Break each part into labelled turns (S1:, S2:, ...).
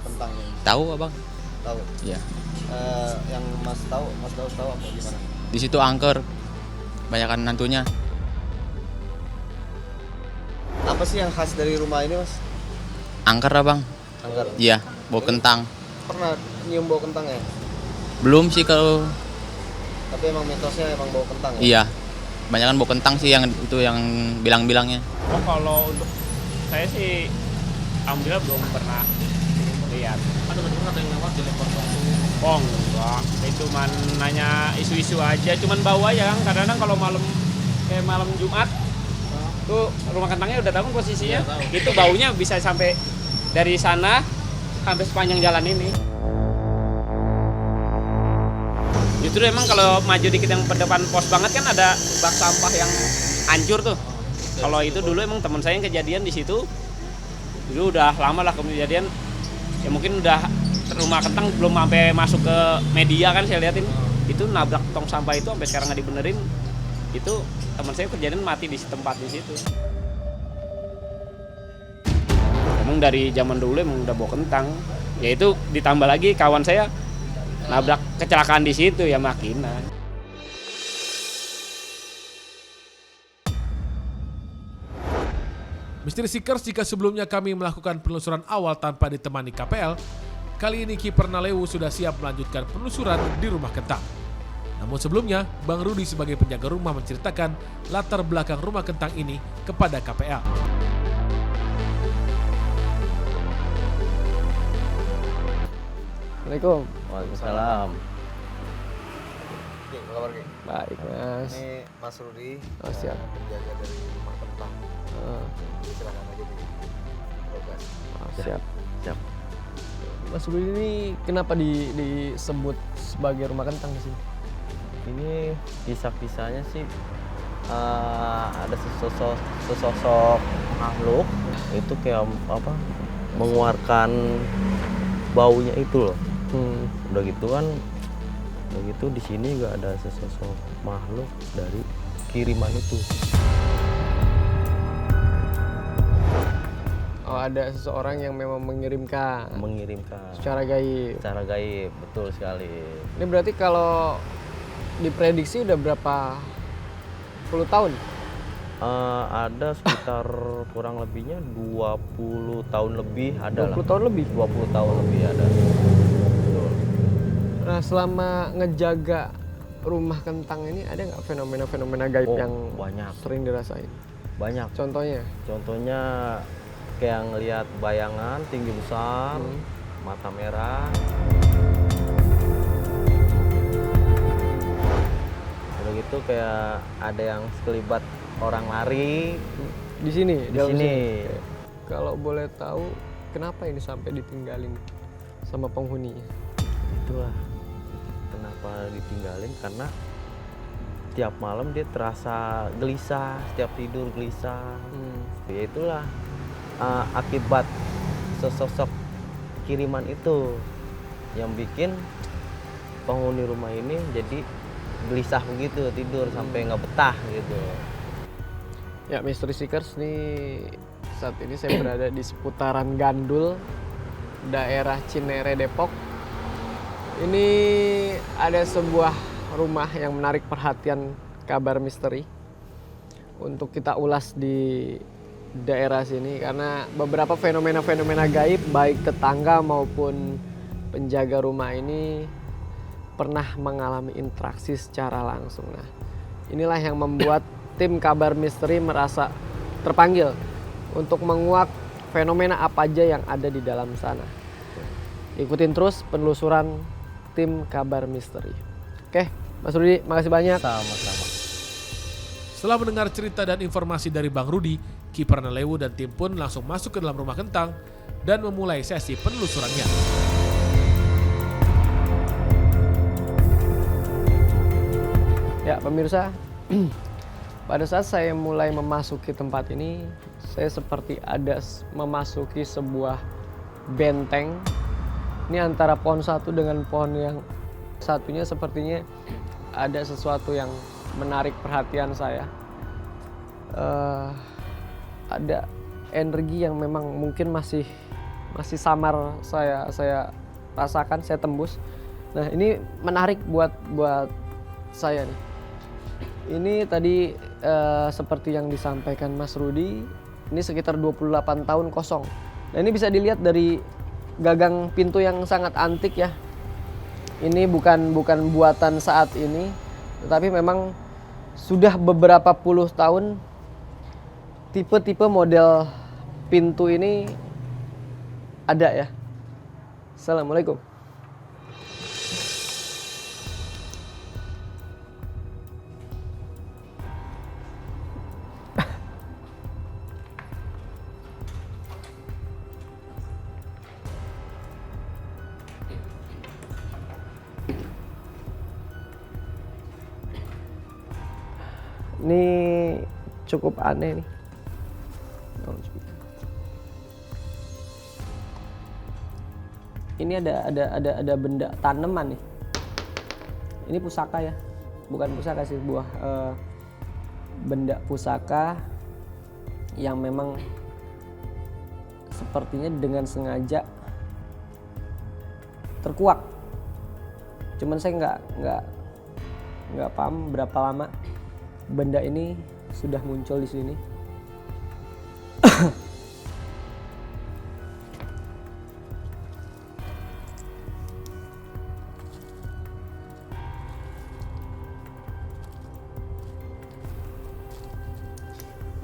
S1: kentang ini?
S2: Tahu abang?
S1: Tahu.
S2: Iya.
S1: Yang Mas tahu apa gimana?
S2: Di situ angker, banyakan hantunya.
S1: Apa sih yang khas dari rumah ini, Mas?
S2: Angker abang?
S1: Angker.
S2: Iya, bau kentang.
S1: Pernah nyium bau kentang ya?
S2: Belum sih kalau.
S1: Tapi emang mitosnya emang bau kentang ya?
S2: Iya, banyakan bau kentang sih yang itu yang bilang-bilangnya.
S3: Oh, kalau untuk saya sih alhamdulillah belum pernah lihat.
S1: Ada yang lewat dilempar batu.
S3: Oh enggak, itu cuman nanya isu-isu aja, cuman bau aja kan. Kadang-kadang kalau malam Jumat tuh rumah kentangnya udah tahu posisinya.
S1: Iya, tahu.
S3: Itu baunya bisa sampai dari sana sampai sepanjang jalan ini. Justru emang kalau maju dikit yang depan pos banget kan ada bak sampah yang hancur tuh. Kalau itu dulu emang teman saya yang kejadian di situ. Dulu udah lama lah kejadian. Ya mungkin udah rumah kentang belum sampai masuk ke media kan saya liatin. Itu nabrak tong sampah itu sampai sekarang nggak dibenerin. Itu teman saya kejadian mati di tempat di situ. Emang dari zaman dulu emang udah bawa kentang. Ya itu ditambah lagi kawan saya nabrak kecelakaan di situ ya makinan.
S4: Misteri Seekers, jika sebelumnya kami melakukan penelusuran awal tanpa ditemani KPL, kali ini Kiper Nalewu sudah siap melanjutkan penelusuran di rumah kentang. Namun sebelumnya, Bang Rudi sebagai penjaga rumah menceritakan latar belakang rumah kentang ini kepada KPL.
S5: Assalamualaikum.
S1: Waalaikumsalam. Oke, apa kabar, Ki?
S5: Baik, Mas.
S1: Ini Mas Rudi,
S5: Oh, siap.
S1: penjaga dari rumah kentang. Jadi silakan aja di progres.
S5: Siap.
S1: Siap.
S5: Mas Rudi ini kenapa disebut sebagai rumah kentang di sini?
S6: Ini kisah-kisahnya sih ada sesosok makhluk itu kayak apa mengeluarkan baunya itu loh. Udah gitu di sini nggak ada sesosok makhluk dari kiriman itu.
S5: Oh, ada seseorang yang memang mengirimkan secara gaib.
S6: Secara gaib, betul sekali.
S5: Ini berarti kalau diprediksi udah berapa puluh tahun?
S6: Ada sekitar kurang lebihnya 20 tahun lebih ada
S5: 20 tahun lebih?
S6: 20 tahun lebih ada.
S5: Nah, selama ngejaga rumah kentang ini ada nggak fenomena-fenomena gaib yang
S6: banyak.
S5: sering dirasain?
S6: Banyak.
S5: Contohnya?
S6: Kayak ngelihat bayangan tinggi besar, mata merah. Udah gitu kayak ada yang sekelibat orang lari
S5: Di sini?
S6: di sini.
S5: Kalau boleh tahu, kenapa ini sampai ditinggalin sama penghuninya?
S6: Itulah kenapa ditinggalin, karena tiap malam dia terasa gelisah, setiap tidur gelisah. Ya itulah akibat sesosok kiriman itu yang bikin penghuni rumah ini jadi gelisah begitu, tidur sampai nggak betah gitu.
S5: Ya, Misteri Seekers nih, saat ini saya berada di seputaran Gandul, daerah Cinere, Depok. Ini ada sebuah rumah yang menarik perhatian kabar misteri untuk kita ulas di daerah sini, karena beberapa fenomena-fenomena gaib baik tetangga maupun penjaga rumah ini pernah mengalami interaksi secara langsung. Nah, inilah yang membuat tim kabar misteri merasa terpanggil untuk menguak fenomena apa aja yang ada di dalam sana. Ikutin terus penelusuran tim kabar misteri. Oke, Mas Rudi, makasih banyak.
S6: Sama-sama.
S4: Setelah mendengar cerita dan informasi dari Bang Rudi, Kiper Nalewu dan tim pun langsung masuk ke dalam rumah kentang dan memulai sesi penelusurannya.
S5: Ya, pemirsa, pada saat saya mulai memasuki tempat ini, saya seperti ada memasuki sebuah benteng. Ini antara pohon satu dengan pohon yang satunya, sepertinya ada sesuatu yang menarik perhatian saya. Ada energi yang memang mungkin masih masih samar saya rasakan, saya tembus. Nah, ini menarik buat saya nih. Ini tadi seperti yang disampaikan Mas Rudi, ini sekitar 28 tahun kosong. Nah, ini bisa dilihat dari gagang pintu yang sangat antik ya. Ini bukan buatan saat ini, tetapi memang sudah beberapa puluh tahun tipe-tipe model pintu ini ada ya. Assalamualaikum. Ini cukup aneh nih. Ini ada benda tanaman nih. Ini pusaka ya, bukan pusaka sih, buah benda pusaka yang memang sepertinya dengan sengaja terkuak. Cuman saya nggak paham berapa lama benda ini sudah muncul di sini.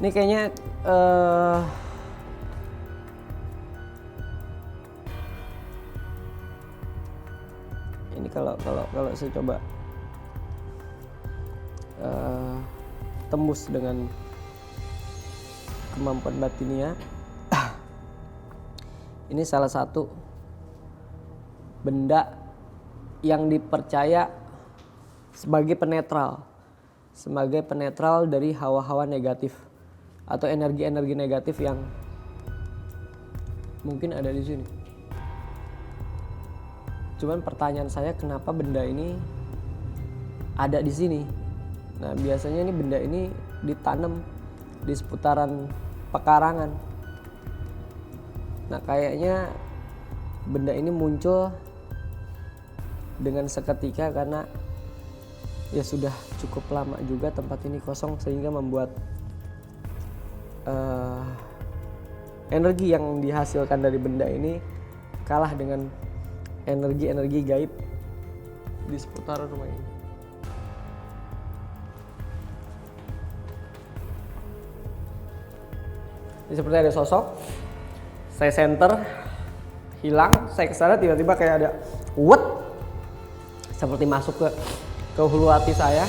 S5: Ini kayaknya ini kalau saya coba tembus dengan kemampuan batinnya, ini salah satu benda yang dipercaya sebagai penetral dari hawa-hawa negatif atau energi-energi negatif yang mungkin ada di sini. Cuman pertanyaan saya, kenapa benda ini ada di sini? Nah, biasanya ini benda ini ditanam di seputaran pekarangan. Nah, kayaknya benda ini muncul dengan seketika karena ya sudah cukup lama juga tempat ini kosong, sehingga membuat energi yang dihasilkan dari benda ini kalah dengan energi-energi gaib di seputar rumah ini. Ini seperti ada sosok, saya center, hilang, saya kesana tiba-tiba kayak ada seperti masuk ke hulu hati saya.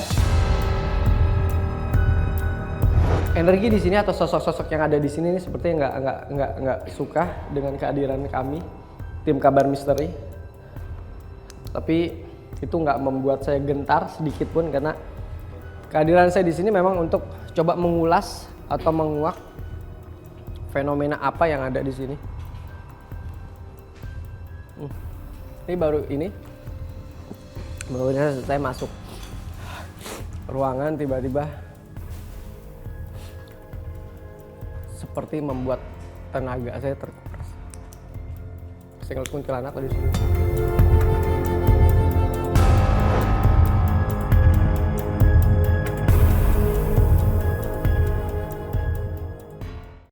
S5: Energi di sini atau sosok-sosok yang ada di sini ini sepertinya nggak suka dengan kehadiran kami, tim kabar misteri. Tapi itu nggak membuat saya gentar sedikit pun, karena kehadiran saya di sini memang untuk coba mengulas atau menguak fenomena apa yang ada di sini. Ini baru saya masuk ruangan, tiba-tiba seperti membuat tenaga saya terkuras. Saya ngeliat kuntilanak di sini.